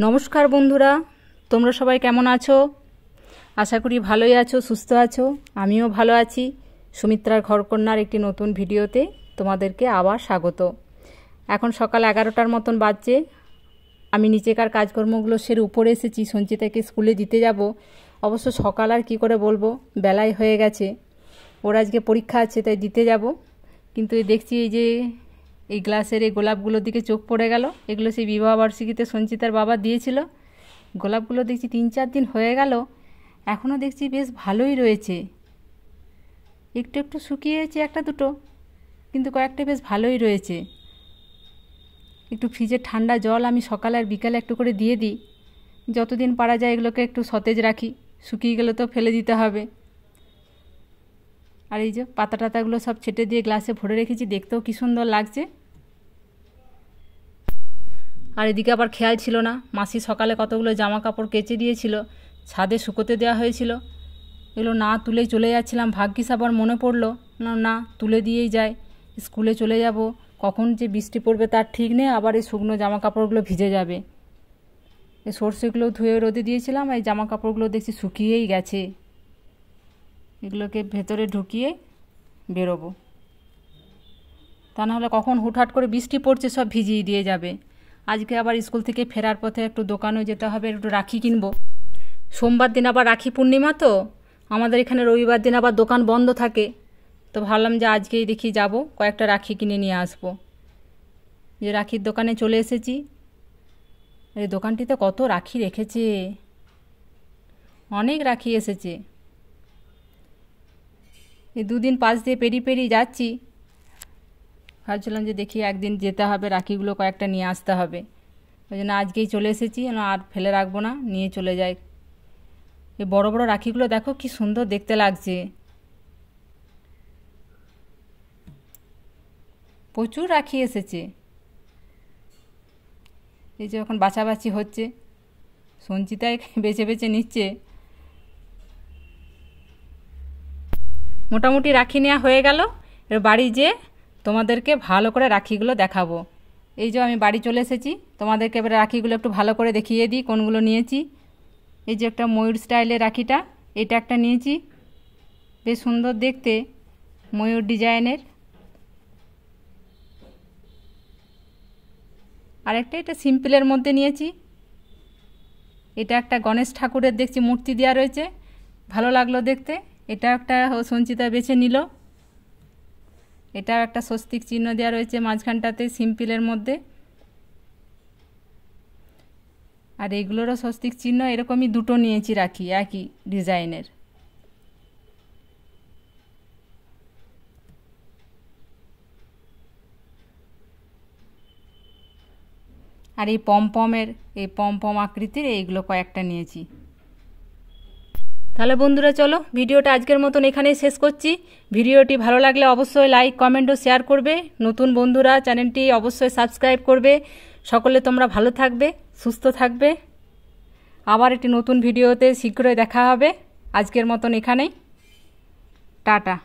নমস্কার বন্ধুরা, তোমরা সবাই কেমন আছো? আশা করি ভালোই আছো, সুস্থ আছো। আমিও ভালো আছি। সুমিত্রার ঘরকন্যার একটি নতুন ভিডিওতে তোমাদেরকে আবার স্বাগত। এখন সকাল 11টার মতন বাজছে। আমি নিচেকার কাজকর্মগুলো সেরে উপরে এসেছি, সঞ্চিতাকে স্কুলে দিতে যাব। অবশ্য সকাল আর কী করে বলবো, বেলায় হয়ে গেছে। ওর আজকে পরীক্ষা আছে, তাই দিতে যাব। কিন্তু দেখছি এই যে এই গ্লাসের এই গোলাপগুলোর দিকে চোখ পড়ে গেল। এগুলো সেই বিবাহবার্ষিকীতে সঞ্চিতার বাবা দিয়েছিল। গোলাপগুলো দেখছি 3-4 দিন হয়ে গেল, এখনও দেখছি বেশ ভালোই রয়েছে। একটু একটু শুকিয়েছে একটা দুটো, কিন্তু কয়েকটা বেশ ভালোই রয়েছে। একটু ফ্রিজের ঠান্ডা জল আমি সকালে আর বিকালে একটু করে দিয়ে দিই, যতদিন পারা যায় এগুলোকে একটু সতেজ রাখি। শুকিয়ে গেলে তো ফেলে দিতে হবে। আর এই যে পাতা টাতাগুলো সব ছেটে দিয়ে গ্লাসে ভরে রেখেছি, দেখতেও কী সুন্দর লাগছে। আর এদিকে আবার খেয়াল ছিল না, মাসি সকালে কতগুলো জামা কাপড় কেচে দিয়েছিল, ছাদে শুকোতে দেওয়া হয়েছিল। এগুলো না তুলেই চলে যাচ্ছিলাম। ভাগ্যিস আবার মনে পড়লো, না তুলে দিয়েই যায়, স্কুলে চলে যাব। কখন যে বৃষ্টি পড়বে তার ঠিক নেই, আবার এই শুকনো জামা কাপড়গুলো ভিজে যাবে। এই সর্ষেগুলো ধুয়ে রোদে দিয়েছিলাম, এই জামা কাপড়গুলো দেখছি শুকিয়েই গেছে। এগুলোকে ভেতরে ঢুকিয়ে বেরোবো, তা নাহলে কখন হুটহাট করে বৃষ্টি পড়ছে সব ভিজিয়ে দিয়ে যাবে। আজকে আবার স্কুল থেকে ফেরার পথে একটু দোকানেও যেতে হবে, একটু রাখি কিনবো। সোমবার দিন আবার রাখি পূর্ণিমা, তো আমাদের এখানে রবিবার দিন আবার দোকান বন্ধ থাকে। তো ভাবলাম যে আজকেই দেখি যাব, কয়েকটা রাখি কিনে নিয়ে আসবো। যে রাখির দোকানে চলে এসেছি। এই দোকানটিতে কত রাখি রেখেছে, অনেক রাখি এসেছে। এই দুদিন পাশ দিয়ে পেরিয়ে যাচ্ছি, ভাবছিলাম যে দেখি একদিন যেতে হবে, রাখিগুলো কয়েকটা নিয়ে আসতে হবে। ওই জন্য আজকেই চলে এসেছি, আর ফেলে রাখবো না, নিয়ে চলে যাই। এই বড় বড় রাখিগুলো দেখো কি সুন্দর দেখতে লাগছে। প্রচুর রাখি এসেছে। এই যে এখন বাছাবাছি হচ্ছে, সঞ্চিতায় বেছে বেছে নিচ্ছে। মোটামুটি রাখি নেওয়া হয়ে গেল। এবার বাড়ি যেয়ে তোমাদেরকে ভালো করে রাখিগুলো দেখাবো। এই যে আমি বাড়ি চলে এসেছি, তোমাদেরকে এবার রাখিগুলো একটু ভালো করে দেখিয়ে দিই কোনগুলো নিয়েছি। এই যে একটা ময়ূর স্টাইলের রাখিটা, এটা একটা নিয়েছি, বেশ সুন্দর দেখতে, ময়ূর ডিজাইনের। আরেকটা এটা সিম্পলের মধ্যে নিয়েছি। এটা একটা গণেশ ঠাকুরের দেখছি মূর্তি দেওয়া রয়েছে, ভালো লাগলো দেখতে। এটা একটা সঞ্চিতা বেছে নিল। এটাও একটা স্বস্তিক চিহ্ন দেওয়া রয়েছে মাঝখানটাতে, সিম্পলের মধ্যে। আর এইগুলোরও স্বস্তিক চিহ্ন, এরকমই দুটো নিয়েছি রাখি একই ডিজাইনের। আর এই পমপম আকৃতির এইগুলো কয়েকটা নিয়েছি। তাহলে বন্ধুরা চলো, ভিডিওটা আজকের মতন এখানেই শেষ করছি। ভিডিওটি ভালো লাগলে অবশ্যই লাইক, কমেন্ট ও শেয়ার করবে। নতুন বন্ধুরা চ্যানেলটি অবশ্যই সাবস্ক্রাইব করবে। সকলে তোমরা ভালো থাকবে, সুস্থ থাকবে। আবার একটি নতুন ভিডিওতে শীঘ্রই দেখা হবে। আজকের মতন এখানেই, টাটা।